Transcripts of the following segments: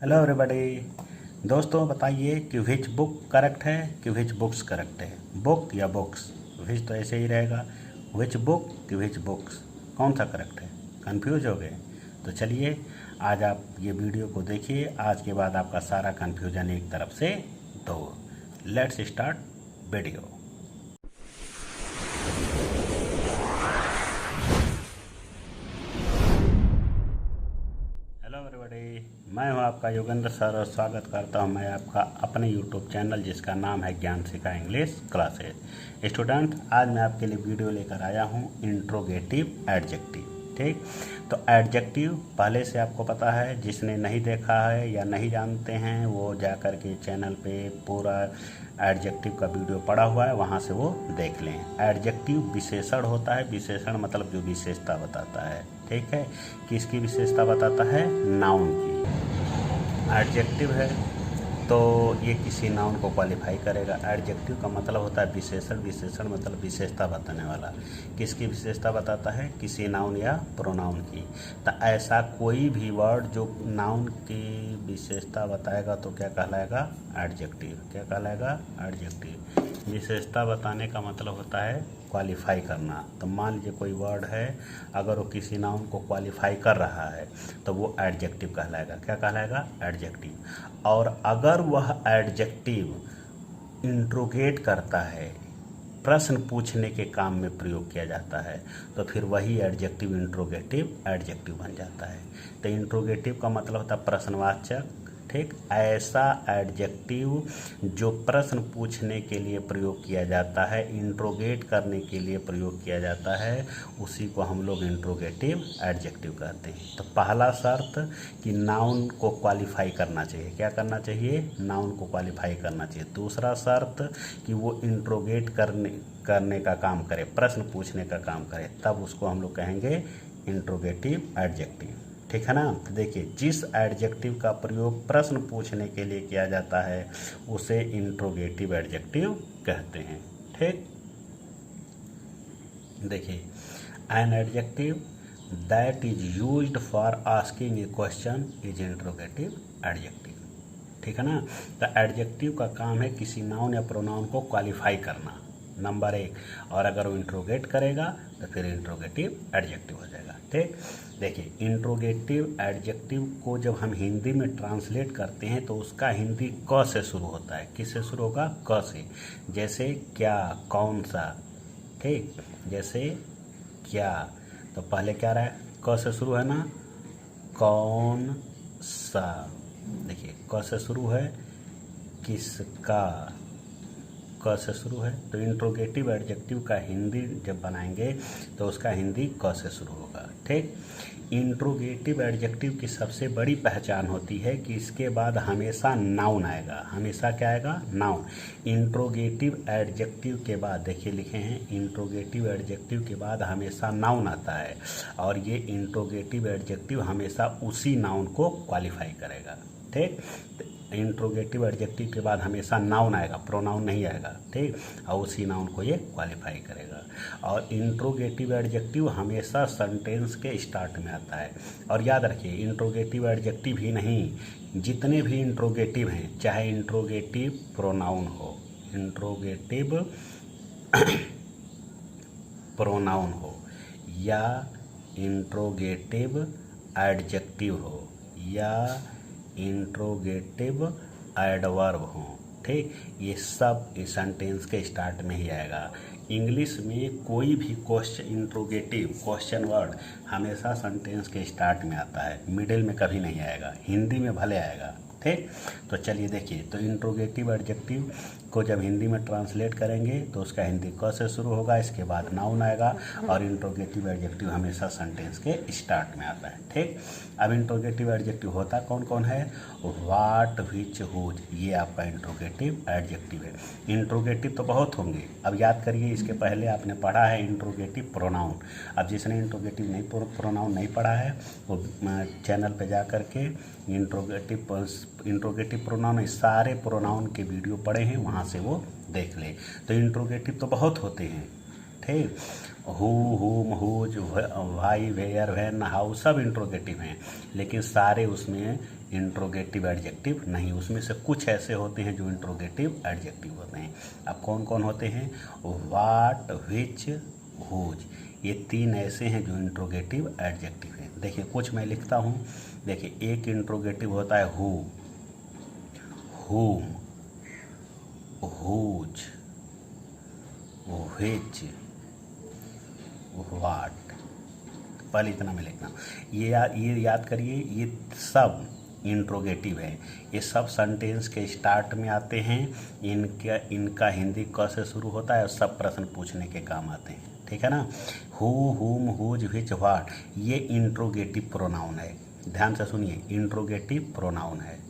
Hello everybody. दोस्तों बताइए कि विच बुक करेक्ट है कि विच बुक्स करेक्ट है। बुक या बुक्स, विच तो ऐसे ही रहेगा। विच बुक कि विच बुक्स, कौन सा करेक्ट है? कंफ्यूज हो गए? तो चलिए आज आप ये वीडियो को देखिए। आज के बाद आपका सारा कंफ्यूजन एक तरफ से दूर। Let's start video. Hello everybody, मैं हूं आपका योगेंद्र सर और स्वागत करता हूं मैं आपका अपने यूट्यूब चैनल जिसका नाम है ज्ञान सिखा इंग्लिश क्लासेस। स्टूडेंट, आज मैं आपके लिए वीडियो लेकर आया हूं इंट्रोगेटिव एडजेक्टिव। ठीक, तो एडजेक्टिव पहले से आपको पता है। जिसने नहीं देखा है या नहीं जानते हैं वो जा कर के चैनल पे पूरा एडजेक्टिव का वीडियो पड़ा हुआ है, वहाँ से वो देख लें। एडजेक्टिव विशेषण होता है। विशेषण मतलब जो विशेषता बताता है। ठीक है, किसकी विशेषता बताता है? नाउन की। एडजेक्टिव है तो ये किसी नाउन को क्वालिफाई करेगा। एडजेक्टिव का मतलब होता है विशेषण। विशेषण मतलब विशेषता बताने वाला। किसकी विशेषता बताता है? किसी नाउन या प्रोनाउन की। तो ऐसा कोई भी वर्ड जो नाउन की विशेषता बताएगा तो क्या कहलाएगा? एडजेक्टिव। क्या कहलाएगा? एडजेक्टिव। विशेषता बताने का मतलब होता है क्वालिफाई करना। तो मान लीजिए कोई वर्ड है, अगर वो किसी नाउन को क्वालिफाई कर रहा है तो वो एडजेक्टिव कहलाएगा। क्या कहलाएगा? एडजेक्टिव। और अगर वह एडजेक्टिव इंट्रोगेट करता है, प्रश्न पूछने के काम में प्रयोग किया जाता है, तो फिर वही एडजेक्टिव इंट्रोगेटिव एडजेक्टिव बन जाता है। तो इंट्रोगेटिव का मतलब होता है प्रश्नवाचक। ठीक, ऐसा एडजेक्टिव जो प्रश्न पूछने के लिए प्रयोग किया जाता है, इंट्रोगेट करने के लिए प्रयोग किया जाता है, उसी को हम लोग इंट्रोगेटिव एडजेक्टिव कहते हैं। तो पहला शर्त कि नाउन को क्वालिफाई करना चाहिए। क्या करना चाहिए? नाउन को क्वालिफाई करना चाहिए। दूसरा शर्त कि वो इंट्रोगेट करने का काम करे, प्रश्न पूछने का काम करे, तब उसको हम लोग कहेंगे इंट्रोगेटिव एडजेक्टिव। ठीक है ना? तो देखिए, जिस एडजेक्टिव का प्रयोग प्रश्न पूछने के लिए किया जाता है उसे इंट्रोगेटिव एडजेक्टिव कहते हैं। ठीक, देखिए, an adjective that is used for asking A question is interrogative adjective. ठीक है ना? तो एडजेक्टिव का काम है किसी नाउन या प्रोनाउन को क्वालिफाई करना, नंबर एक। और अगर वो इंट्रोगेट करेगा तो फिर इंट्रोगेटिव एडजेक्टिव हो जाएगा। ठीक, देखिए, इंट्रोगेटिव एडजेक्टिव को जब हम हिंदी में ट्रांसलेट करते हैं तो उसका हिंदी क से शुरू होता है। किससे शुरू होगा? क से। जैसे क्या, कौन सा। ठीक, जैसे क्या, तो पहले क्या रहा है? क से शुरू है ना, कौन सा। देखिए, क से शुरू है, किसका, क से शुरू है। तो इंट्रोगेटिव एडजेक्टिव का हिंदी जब बनाएंगे तो उसका हिंदी क से शुरू होगा। ठीक, इंट्रोगेटिव एडजेक्टिव की सबसे बड़ी पहचान होती है कि इसके बाद हमेशा नाउन आएगा। हमेशा क्या आएगा? नाउन। इंट्रोगेटिव एडजेक्टिव के बाद देखिए लिखे हैं, इंट्रोगेटिव एडजेक्टिव के बाद हमेशा नाउन आता है और ये इंट्रोगेटिव एडजेक्टिव हमेशा उसी नाउन को क्वालिफाई करेगा। ठीक, इंट्रोगेटिव एडजेक्टिव के बाद हमेशा नाउन आएगा, प्रोनाउन नहीं आएगा। ठीक, और उसी नाउन को ये क्वालिफाई करेगा। और इंट्रोगेटिव एडजेक्टिव हमेशा सेंटेंस के स्टार्ट में आता है। और याद रखिए, इंट्रोगेटिव एडजेक्टिव ही नहीं, जितने भी इंट्रोगेटिव हैं, चाहे इंट्रोगेटिव प्रोनाउन हो, इंट्रोगेटिव प्रोनाउन हो, या इंट्रोगेटिव एडजेक्टिव हो, या इंट्रोगेटिव एडवर्ब हो। ठीक, ये सब इस सेंटेंस के स्टार्ट में ही आएगा। इंग्लिश में कोई भी क्वेश्चन, इंट्रोगेटिव क्वेश्चन वर्ड हमेशा सेंटेंस के स्टार्ट में आता है, मिडिल में कभी नहीं आएगा। हिंदी में भले आएगा। ठीक, तो चलिए देखिए, तो इंट्रोगेटिव एडजेक्टिव को जब हिंदी में ट्रांसलेट करेंगे तो उसका हिंदी क से शुरू होगा, इसके बाद नाउन आएगा और इंट्रोगेटिव एडजेक्टिव हमेशा सेंटेंस के स्टार्ट में आता है। ठीक, अब इंट्रोगेटिव एडजेक्टिव होता कौन कौन है? व्हाट, व्हिच, हुज, ये आपका इंट्रोगेटिव एडजेक्टिव है। इंट्रोगेटिव तो बहुत होंगे। अब याद करिए, इसके पहले आपने पढ़ा है इंट्रोगेटिव प्रोनाउन। अब जिसने इंट्रोगेटिव नहीं प्रोनाउन नहीं पढ़ा है वो चैनल पे जा कर के इंट्रोगेटिव प्रोनाउन, सारे प्रोनाउन के वीडियो पड़े हैं, वहाँ से वो देख ले। तो इंट्रोगेटिव तो बहुत होते हैं। ठीक, हु, हुम, हुज, भाई, वेयर, व्हेन, हाउ, सब इंट्रोगेटिव हैं, लेकिन सारे उसमें इंट्रोगेटिव एडजेक्टिव नहीं। उसमें से कुछ ऐसे होते हैं जो इंट्रोगेटिव एडजेक्टिव होते हैं। अब कौन कौन होते हैं? वाट, विच, हुज, ये 3 ऐसे हैं जो इंट्रोगेटिव एडजेक्टिव हैं। देखिए कुछ मैं लिखता हूँ। देखिए एक इंट्रोगेटिव होता है who, whom, whose, which, what। पहले इतना मैं लिखना, ये याद करिए, ये सब इंट्रोगेटिव है। ये सब सेंटेंस के स्टार्ट में आते हैं। इनका हिंदी क से शुरू होता है और सब प्रश्न पूछने के काम आते हैं। ठीक है ना। हु, हुम, हुज, व्हिच, व्हाट, ये इंट्रोगेटिव प्रोनाउन है। ध्यान से सुनिए, इंट्रोगेटिव प्रोनाउन है।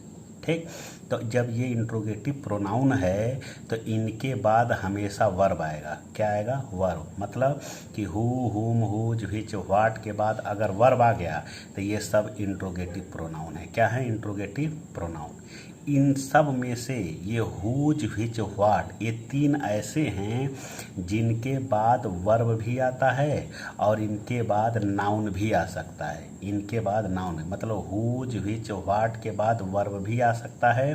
ठीक, तो जब ये इंट्रोगेटिव प्रोनाउन है तो इनके बाद हमेशा वर्ब आएगा। क्या आएगा? वर्ब। मतलब कि हु, हुम, हुज, व्हिच, व्हाट के बाद अगर वर्ब आ गया तो ये सब इंट्रोगेटिव प्रोनाउन है। क्या है? Interrogative pronoun. इन सब में से ये हुज, व्हिच, व्हाट, ये 3 ऐसे हैं जिनके बाद वर्ब भी आता है और इनके बाद नाउन भी आ सकता है। इनके बाद नाउन, मतलब हुज, व्हिच, व्हाट के बाद वर्ब भी आ सकता है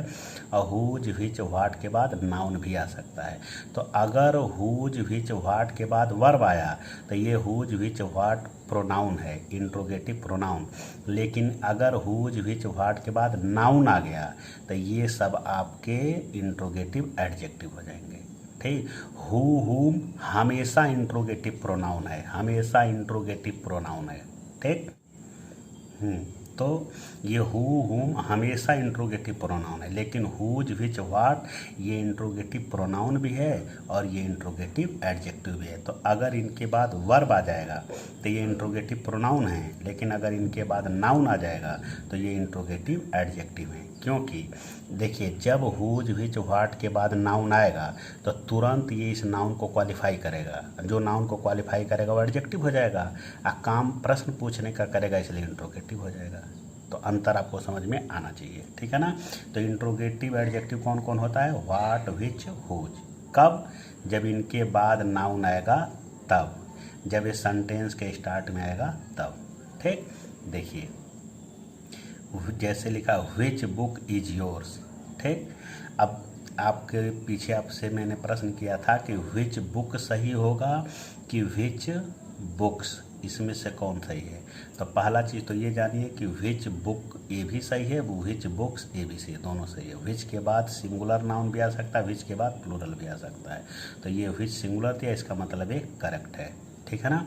और हुज, व्हिच, व्हाट के बाद नाउन भी आ सकता है। तो अगर हुज, व्हिच, व्हाट के बाद वर्ब आया तो ये हुज, व्हिच, व्हाट प्रोनाउन है, इंट्रोगेटिव प्रोनाउन। लेकिन अगर हुज, व्हिच, व्हाट के बाद नाउन आ गया तो ये सब आपके इंट्रोगेटिव एडजेक्टिव हो जाएंगे। ठीक, हु, हुम हमेशा इंट्रोगेटिव प्रोनाउन है, हमेशा इंट्रोगेटिव प्रोनाउन है। ठीक, तो ये हु, हुम हमेशा इंट्रोगेटिव प्रोनाउन है। लेकिन हुज, व्हिच, व्हाट ये इंट्रोगेटिव प्रोनाउन भी है और ये इंट्रोगेटिव एडजेक्टिव भी है। तो अगर इनके बाद वर्ब आ जाएगा तो ये इंट्रोगेटिव प्रोनाउन है, लेकिन अगर इनके बाद नाउन आ जाएगा तो ये इंट्रोगेटिव एडजेक्टिव है। क्योंकि देखिए, जब हुज, व्हिच, व्हाट के बाद नाउन आएगा तो तुरंत ये इस नाउन को क्वालिफाई करेगा। जो नाउन को क्वालिफाई करेगा वो एडजेक्टिव हो जाएगा और काम प्रश्न पूछने का करेगा, इसलिए इंट्रोगेटिव हो जाएगा। तो अंतर आपको समझ में आना चाहिए। ठीक है ना। तो इंट्रोगेटिव एडजेक्टिव कौन कौन होता है? What, which, whose. कब? जब इनके बाद नाउन आएगा तब, जब ये सेंटेंस के स्टार्ट में आएगा तब। ठीक, देखिए जैसे लिखा व्हिच बुक इज योर्स। ठीक, अब आपके पीछे आपसे मैंने प्रश्न किया था कि व्हिच बुक सही होगा कि व्हिच बुक्स, इसमें से कौन सही है? तो पहला चीज़ तो ये जानिए कि व्हिच बुक ये भी सही है, व्हिच बुक्स ये भी सही है, दोनों सही है। व्हिच के बाद सिंगुलर नाउन भी आ सकता है, व्हिच के बाद प्लूरल भी आ सकता है। तो ये व्हिच सिंगुलर दिया, इसका मतलब ये करेक्ट है। ठीक है ना।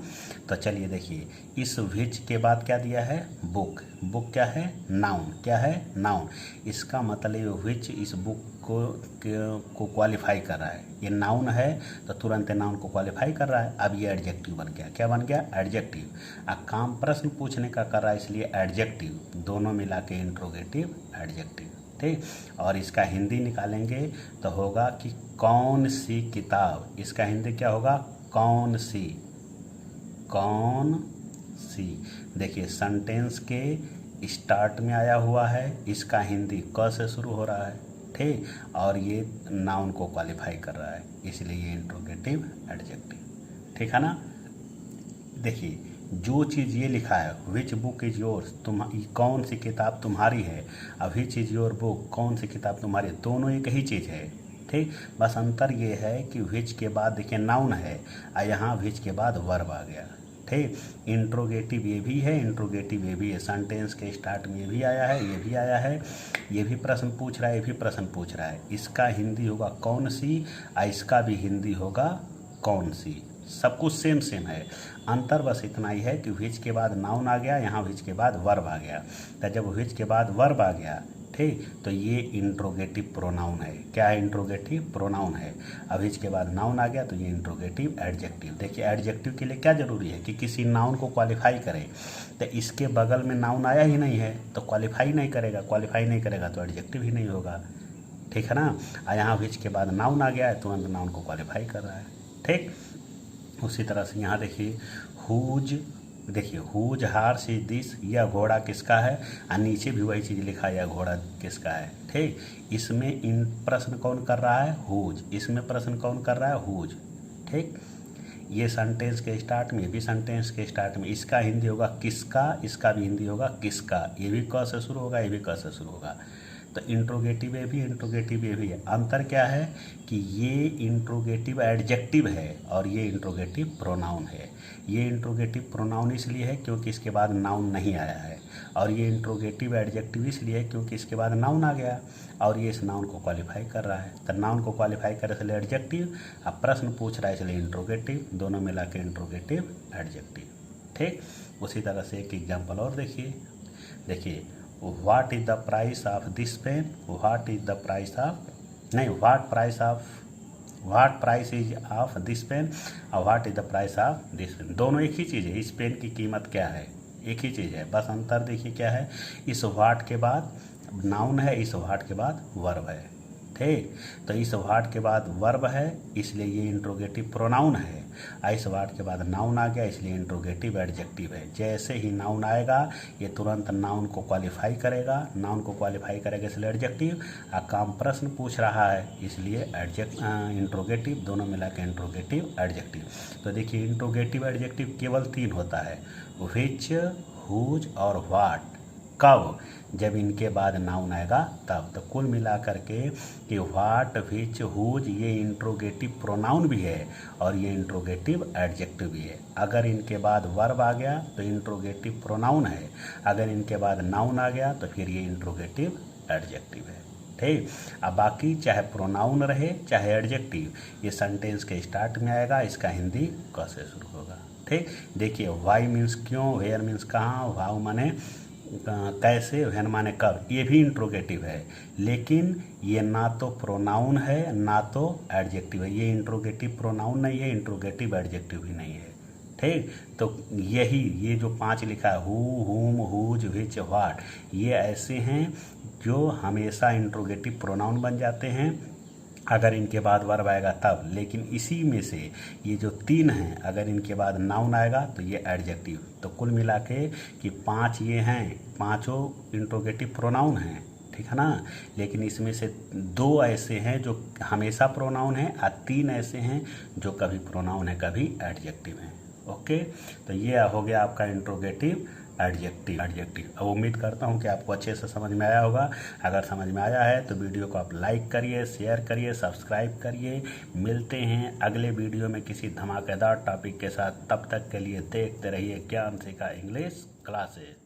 तो चलिए देखिए, इस व्हिच के बाद क्या दिया है? बुक। बुक क्या है? नाउन। क्या है? नाउन। इसका मतलब व्हिच इस बुक को क्वालिफाई कर रहा है। ये नाउन है तो तुरंत नाउन को क्वालिफाई कर रहा है। अब ये एडजेक्टिव बन गया। क्या बन गया? एडजेक्टिव। अब काम प्रश्न पूछने का कर रहा है, इसलिए एडजेक्टिव, दोनों मिला के इंट्रोगेटिव एडजेक्टिव। ठीक, और इसका हिंदी निकालेंगे तो होगा कि कौन सी किताब। इसका हिंदी क्या होगा? कौन सी, कौन सी। देखिए सेंटेंस के स्टार्ट में आया हुआ है, इसका हिंदी क से शुरू हो रहा है। ठीक, और ये नाउन को क्वालिफाई कर रहा है, इसलिए ये इंट्रोगेटिव एडजेक्टिव। ठीक है ना। देखिए जो चीज़ ये लिखा है विच बुक इज योर्स, कौन सी किताब तुम्हारी है, और विच इज योर बुक, कौन सी किताब तुम्हारी, दोनों एक ही चीज़ है। ठीक, बस अंतर ये है कि विच के बाद देखिए नाउन है और यहाँ विच के बाद वर्ब आ गया। ठीक, इंट्रोगेटिव ये भी है, इंट्रोगेटिव ये भी है। सेंटेंस के स्टार्ट में ये भी आया है, ये भी आया है, ये भी प्रश्न पूछ रहा है, ये भी प्रश्न पूछ रहा है। इसका हिंदी होगा कौन सी और इसका भी हिंदी होगा कौन सी। सब कुछ सेम सेम है, अंतर बस इतना ही है कि व्हिच के बाद नाउन आ गया, यहाँ व्हिच के बाद वर्ब आ गया। तो जब व्हिच के बाद वर्ब आ गया, ठीक, तो ये इंट्रोगेटिव प्रोनाउन है। क्या है? इंट्रोगेटिव प्रोनाउन है। अब व्हिच के बाद नाउन आ गया तो ये इंट्रोगेटिव एडजेक्टिव। देखिए एडजेक्टिव के लिए क्या जरूरी है कि किसी नाउन को क्वालिफाई करे। तो इसके बगल में नाउन आया ही नहीं है तो क्वालिफाई नहीं करेगा, क्वालिफाई नहीं करेगा तो एडजेक्टिव ही नहीं होगा। ठीक है ना। और यहाँ व्हिच के बाद नाउन आ गया है, तुरंत नाउन को क्वालिफाई कर रहा है। ठीक, उसी तरह से यहाँ देखिए हुज, देखिए हुज हार्स इज दिस, यह घोड़ा किसका है, और नीचे भी वही चीज़ लिखा है, यह घोड़ा किसका है। ठीक, इसमें इन प्रश्न कौन कर रहा है? हुज। इसमें प्रश्न कौन कर रहा है? हुज। ठीक, ये सेंटेंस के स्टार्ट में, ये भी सेंटेंस के स्टार्ट में। इसका हिंदी होगा किसका, इसका भी हिंदी होगा किसका। ये भी क से शुरू होगा, ये भी क से शुरू होगा। तो इंट्रोगेटिव ए भी, इंट्रोगेटिव ए भी है। अंतर क्या है कि ये इंट्रोगेटिव एडजेक्टिव है और ये इंट्रोगेटिव प्रोनाउन है। ये इंट्रोगेटिव प्रोनाउन इसलिए है क्योंकि इसके बाद नाउन नहीं आया है, और ये इंट्रोगेटिव एडजेक्टिव इसलिए है क्योंकि इसके बाद नाउन आ गया और ये इस नाउन को क्वालिफाई कर रहा है। तो नाउन को क्वालिफाई करे इसलिए एडजेक्टिव, अब प्रश्न पूछ रहा है इसलिए इंट्रोगेटिव, दोनों मिला के इंट्रोगेटिव एडजेक्टिव। ठीक, उसी तरह से एक एग्जाम्पल और देखिए what is the price of this pen, what is the price of, नहीं, what price is of this pen और what is the price of this pen. दोनों एक ही चीज़ है, इस पेन की कीमत क्या है, एक ही चीज़ है, बस अंतर देखिए क्या है, इस व्हाट के बाद नाउन है, इस व्हाट के बाद वर्ब है। ठीक, तो इस व्हाट के बाद वर्ब है इसलिए ये इंट्रोगेटिव प्रोनाउन है, और इस वर्ड के बाद नाउन आ गया इसलिए इंट्रोगेटिव एडजेक्टिव है। जैसे ही नाउन आएगा ये तुरंत नाउन को क्वालिफाई करेगा, नाउन को क्वालिफाई करेगा इसलिए एडजेक्टिव, और काम प्रश्न पूछ रहा है इसलिए इंट्रोगेटिव, दोनों मिला के इंट्रोगेटिव एडजेक्टिव। तो देखिए इंट्रोगेटिव एडजेक्टिव केवल 3 होता है, व्हिच, हुज और व्हाट। कब, जब इनके बाद नाउन आएगा तब। तो कुल मिला करके कि व्हाट, व्हिच, हुज ये इंट्रोगेटिव प्रोनाउन भी है और ये इंट्रोगेटिव एडजेक्टिव भी है। अगर इनके बाद वर्ब आ गया तो इंट्रोगेटिव प्रोनाउन है, अगर इनके बाद नाउन आ गया तो फिर ये इंट्रोगेटिव एडजेक्टिव है। ठीक, अब बाकी चाहे प्रोनाउन रहे चाहे एडजेक्टिव, ये सेंटेंस के स्टार्ट में आएगा, इसका हिंदी क से शुरू होगा। ठीक, देखिए वाई मीन्स क्यों, वेयर मीन्स कहाँ, हाउ माने कैसे, व्हेन माने कब, ये भी इंट्रोगेटिव है, लेकिन ये ना तो प्रोनाउन है ना तो एडजेक्टिव है। ये इंट्रोगेटिव प्रोनाउन नहीं है, इंट्रोगेटिव एडजेक्टिव भी नहीं है। ठीक, तो ये जो 5 लिखा है, हु, हुम, हुज, व्हिच, व्हाट, ये ऐसे हैं जो हमेशा इंट्रोगेटिव प्रोनाउन बन जाते हैं अगर इनके बाद वर्ब आएगा तब। लेकिन इसी में से ये जो 3 हैं अगर इनके बाद नाउन आएगा तो ये एडजेक्टिव। तो कुल मिला के कि 5 ये हैं, पांचों इंट्रोगेटिव प्रोनाउन हैं, ठीक है ना। लेकिन इसमें से 2 ऐसे हैं जो हमेशा प्रोनाउन हैं और 3 ऐसे हैं जो कभी प्रोनाउन है कभी एडजेक्टिव हैं। ओके, तो ये हो गया आपका इंट्रोगेटिव एडजेक्टिव। अब उम्मीद करता हूँ कि आपको अच्छे से समझ में आया होगा। अगर समझ में आया है तो वीडियो को आप लाइक करिए, शेयर करिए, सब्सक्राइब करिए। मिलते हैं अगले वीडियो में किसी धमाकेदार टॉपिक के साथ। तब तक के लिए देखते रहिए ज्ञान सिखा इंग्लिश क्लासेस।